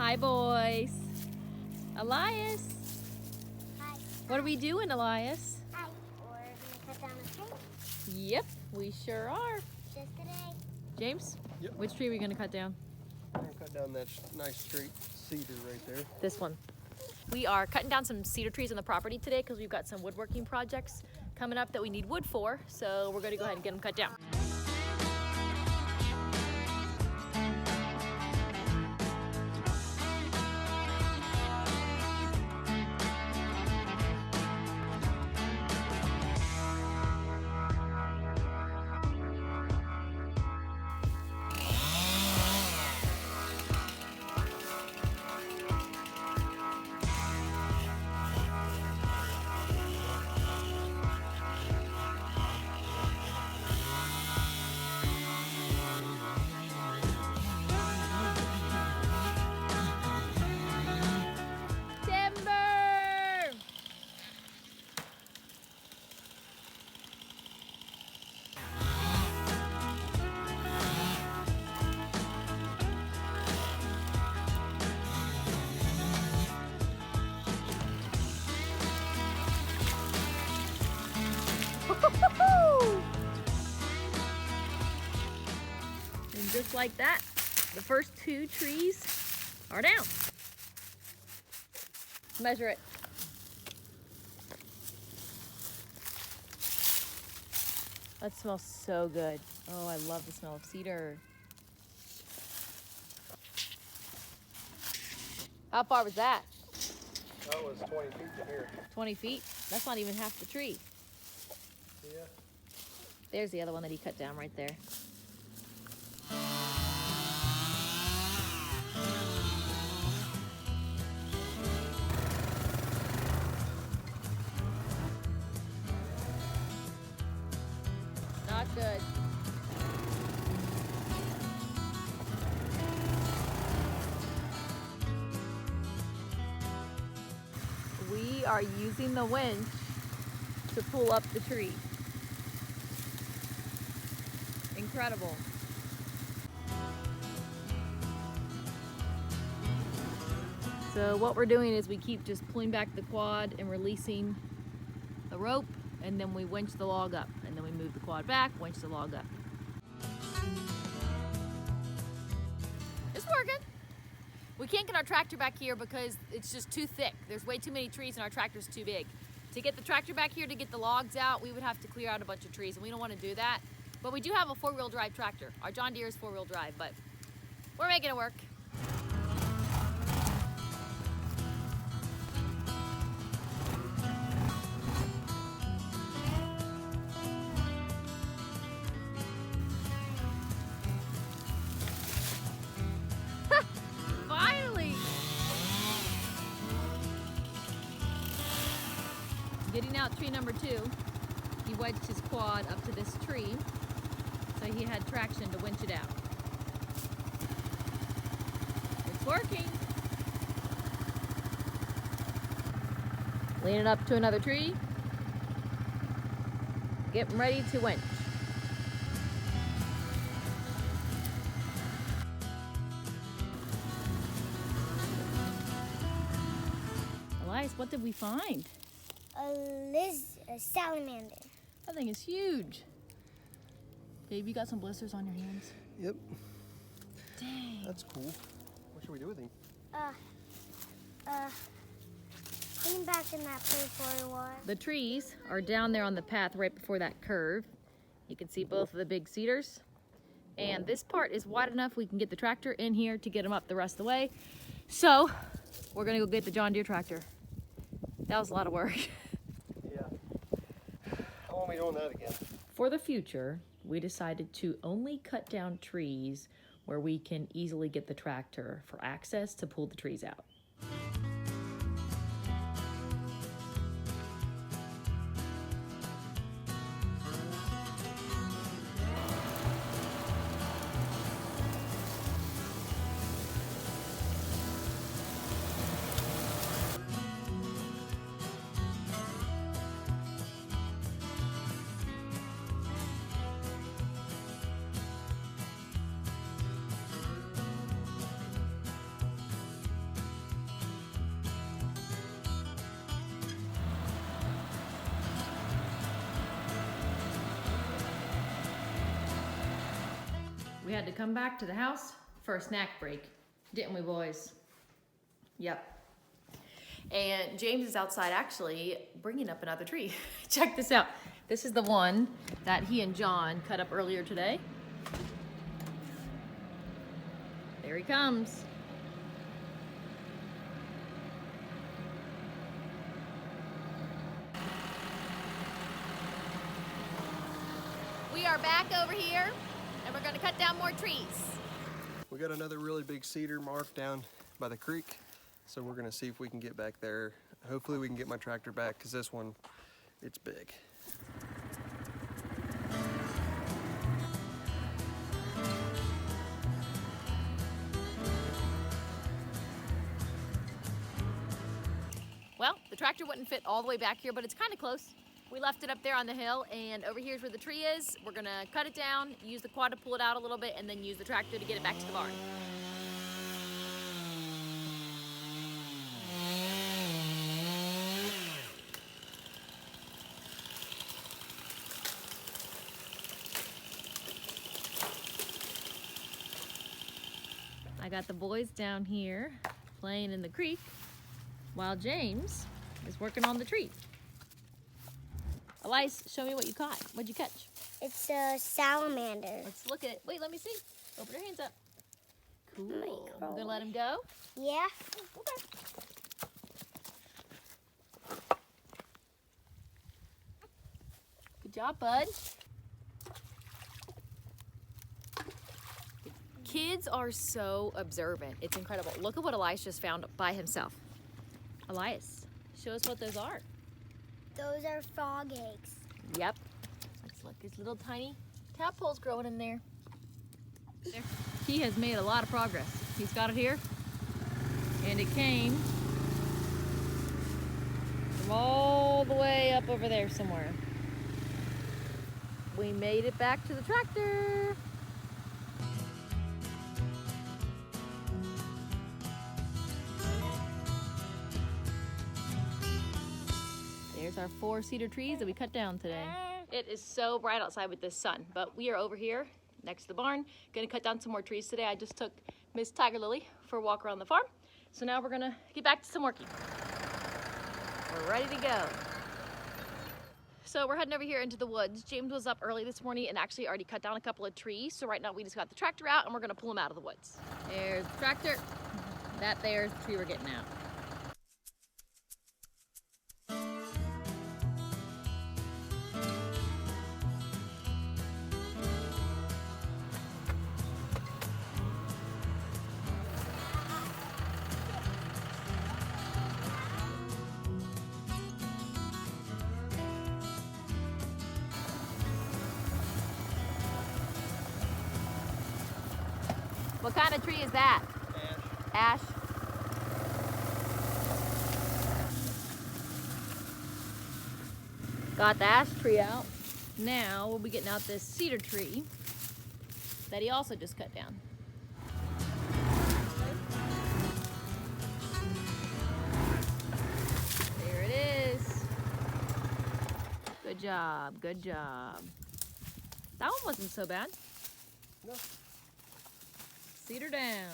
Hi, boys. Elias. Hi. What are we doing, Elias? Hi. We're going to cut down a tree. Yep, we sure are. Just today. James? Yep. Which tree are we going to cut down? I'm going to cut down that nice straight cedar right there. This one. We are cutting down some cedar trees on the property today because we've got some woodworking projects coming up that we need wood for. So we're going to go ahead and get them cut down. And just like that, the first two trees are down. Measure it. That smells so good. Oh, I love the smell of cedar. How far was that? That was 20 feet from here. 20 feet? That's not even half the tree. Yeah. There's the other one that he cut down right there. Not good. We are using the winch to pull up the tree. Incredible. So what we're doing is we keep just pulling back the quad and releasing the rope, and then we winch the log up, and then we move the quad back, winch the log up. It's working. We can't get our tractor back here because it's just too thick. There's way too many trees and our tractor's too big. To get the tractor back here to get the logs out, we would have to clear out a bunch of trees, and we don't want to do that. But we do have a four-wheel drive tractor. Our John Deere is four-wheel drive, but we're making it work. Finally! Getting out tree number 2. He wedged his quad up to this tree, so he had traction to winch it out. It's working. Leaning up to another tree. Getting ready to winch. Elias, what did we find? A salamander. That thing is huge. Dave, you got some blisters on your hands? Yep. Dang. That's cool. What should we do with him? Put him back in that place where he was. The trees are down there on the path right before that curve. You can see both of the big cedars. And this part is wide enough we can get the tractor in here to get them up the rest of the way. So we're gonna go get the John Deere tractor. That was a lot of work. Yeah. I won't be doing that again. For the future, we decided to only cut down trees where we can easily get the tractor for access to pull the trees out. We had to come back to the house for a snack break, didn't we, boys? Yep. And James is outside actually bringing up another tree. Check this out. This is the one that he and John cut up earlier today. There he comes. We are back over here and we're going to cut down more trees. We got another really big cedar mark down by the creek, so we're gonna see if we can get back there. Hopefully we can get my tractor back, because this one, it's big. Well, the tractor wouldn't fit all the way back here, but it's kind of close. We left it up there on the hill, and over here's where the tree is. We're gonna cut it down, use the quad to pull it out a little bit, and then use the tractor to get it back to the barn. I got the boys down here playing in the creek while James is working on the tree. Elias, show me what you caught. What'd you catch? It's a salamander. Let's look at it. Wait, let me see. Open your hands up. Cool. Micro. You gonna let him go? Yeah. Okay. Good job, bud. Kids are so observant. It's incredible. Look at what Elias just found by himself. Elias, show us what those are. Those are frog eggs. Yep. Let's look. There's little tiny tadpoles growing in there. There. He has made a lot of progress. He's got it here. And it came from all the way up over there somewhere. We made it back to the tractor. There's our 4 cedar trees that we cut down today. It is so bright outside with this sun, but we are over here next to the barn, gonna cut down some more trees today. I just took Miss Tiger Lily for a walk around the farm. So now we're gonna get back to some working. We're ready to go. So we're heading over here into the woods. James was up early this morning and actually already cut down a couple of trees. So right now we just got the tractor out and we're gonna pull them out of the woods. There's the tractor. That there's the tree we're getting out. What kind of tree is that? Ash. Ash? Got the ash tree out. Now we'll be getting out this cedar tree that he also just cut down. There it is. Good job, good job. That one wasn't so bad. No. Cedar down.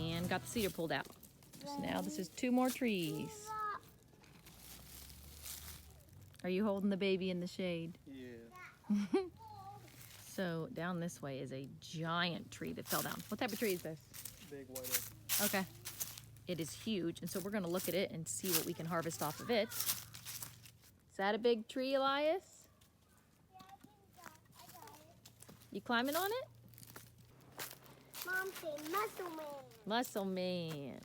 And got the cedar pulled out. So now this is 2 more trees. Are you holding the baby in the shade? Yeah. So down this way is a giant tree that fell down. What type of tree is this? Big white oak. Okay. It is huge, and so we're gonna look at it and see what we can harvest off of it. Is that a big tree, Elias? You climbing on it? Mom said muscle man. Muscle man.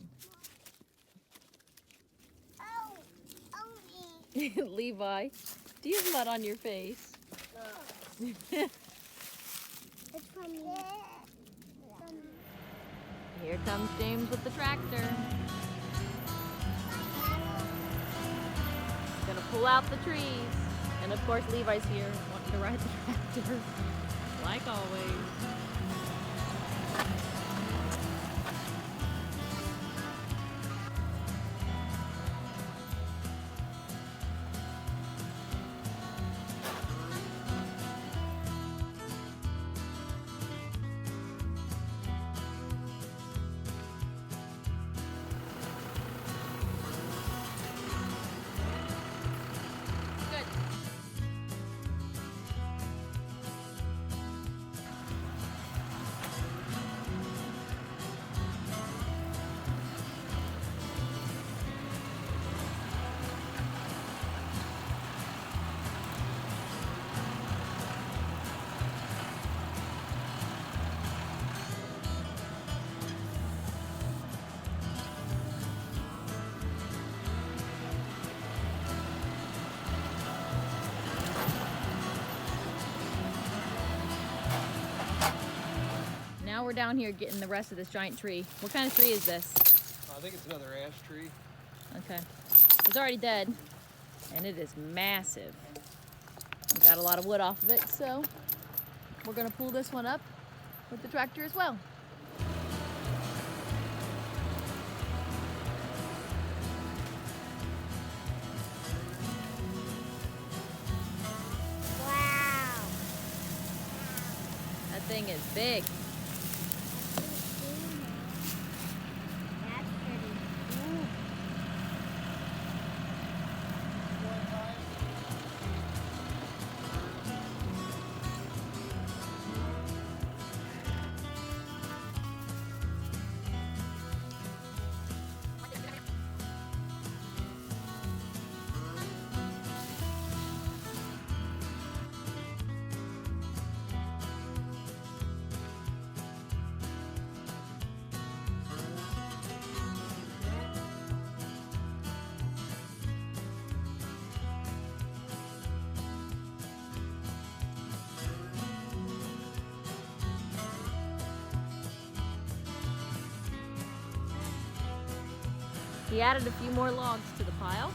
Oh, oh me. Levi, do you have mud on your face? It's from me. Here comes James with the tractor. Gonna pull out the trees. And of course Levi's here wanting to ride the tractor, like always. we're down here getting the rest of this giant tree. What kind of tree is this? I think it's another ash tree. Okay. It's already dead, and it is massive. We got a lot of wood off of it, so we're gonna pull this one up with the tractor as well. Wow. That thing is big. That's pretty cool. He added a few more logs to the pile.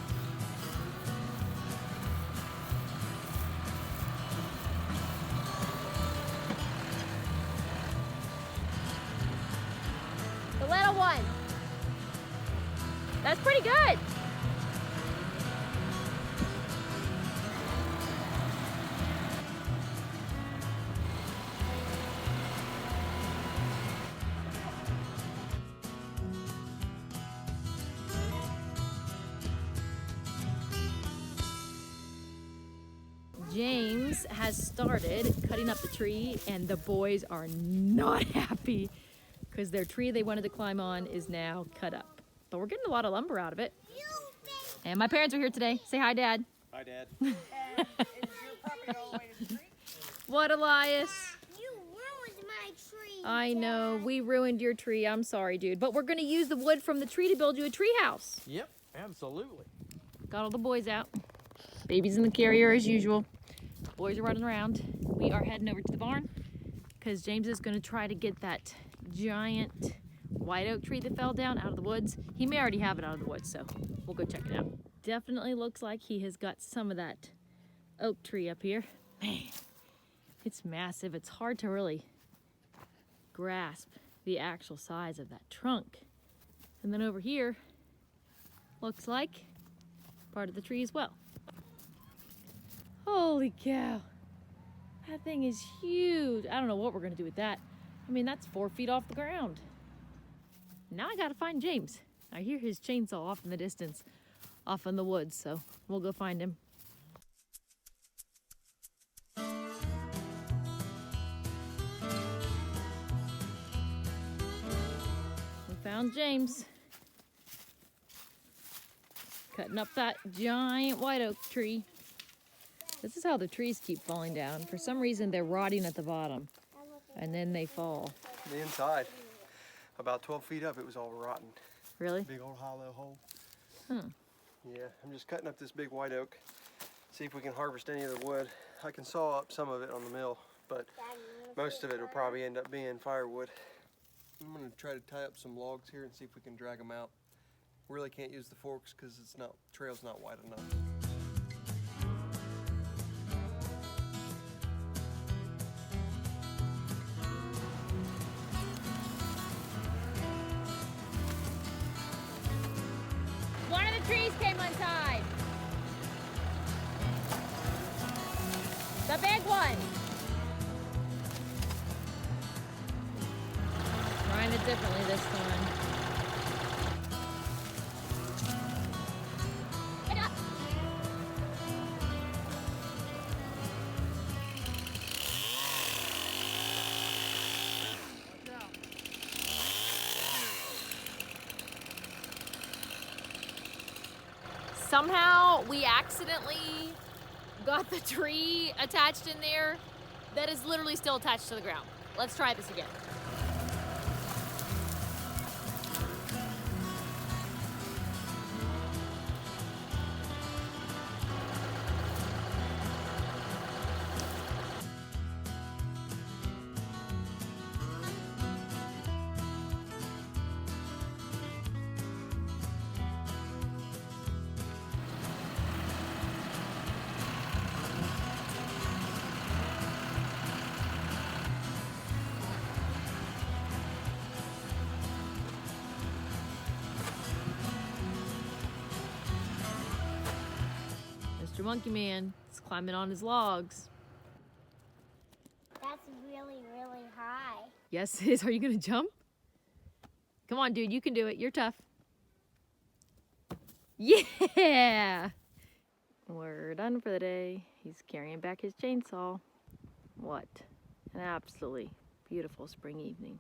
The little one. That's pretty good. James has started cutting up the tree, and the boys are not happy because their tree they wanted to climb on is now cut up. But we're getting a lot of lumber out of it. And my parents are here today. Say hi, Dad. Hi, Dad. What, Elias? You ruined my tree. I know, we ruined your tree. I'm sorry, dude. But we're going to use the wood from the tree to build you a tree house. Yep, absolutely. Got all the boys out. Baby's in the carrier as usual. Boys are running around. We are heading over to the barn because James is going to try to get that giant white oak tree that fell down out of the woods. He may already have it out of the woods, so we'll go check it out. Definitely looks like he has got some of that oak tree up here. Man, it's massive. It's hard to really grasp the actual size of that trunk. And then over here, looks like part of the tree as well. Holy cow. That thing is huge. I don't know what we're gonna do with that. I mean, that's 4 feet off the ground. Now I gotta find James. I hear his chainsaw off in the distance, off in the woods, so we'll go find him. We found James. Cutting up that giant white oak tree. This is how the trees keep falling down. For some reason, they're rotting at the bottom, and then they fall. The inside, about 12 feet up, it was all rotten. Really? Big old hollow hole. Huh. Yeah, I'm just cutting up this big white oak. See if we can harvest any of the wood. I can saw up some of it on the mill, but most of it will probably end up being firewood. I'm gonna try to tie up some logs here and see if we can drag them out. We really can't use the forks because trail's not wide enough. One of the trees came untied. The big one. Trying it differently this time. Somehow we accidentally got the tree attached in there that is literally still attached to the ground. Let's try this again. Mr. Monkey Man is climbing on his logs. That's really, really high. Yes, it is. Are you gonna jump? Come on, dude, you can do it. You're tough. Yeah! We're done for the day. He's carrying back his chainsaw. What an absolutely beautiful spring evening.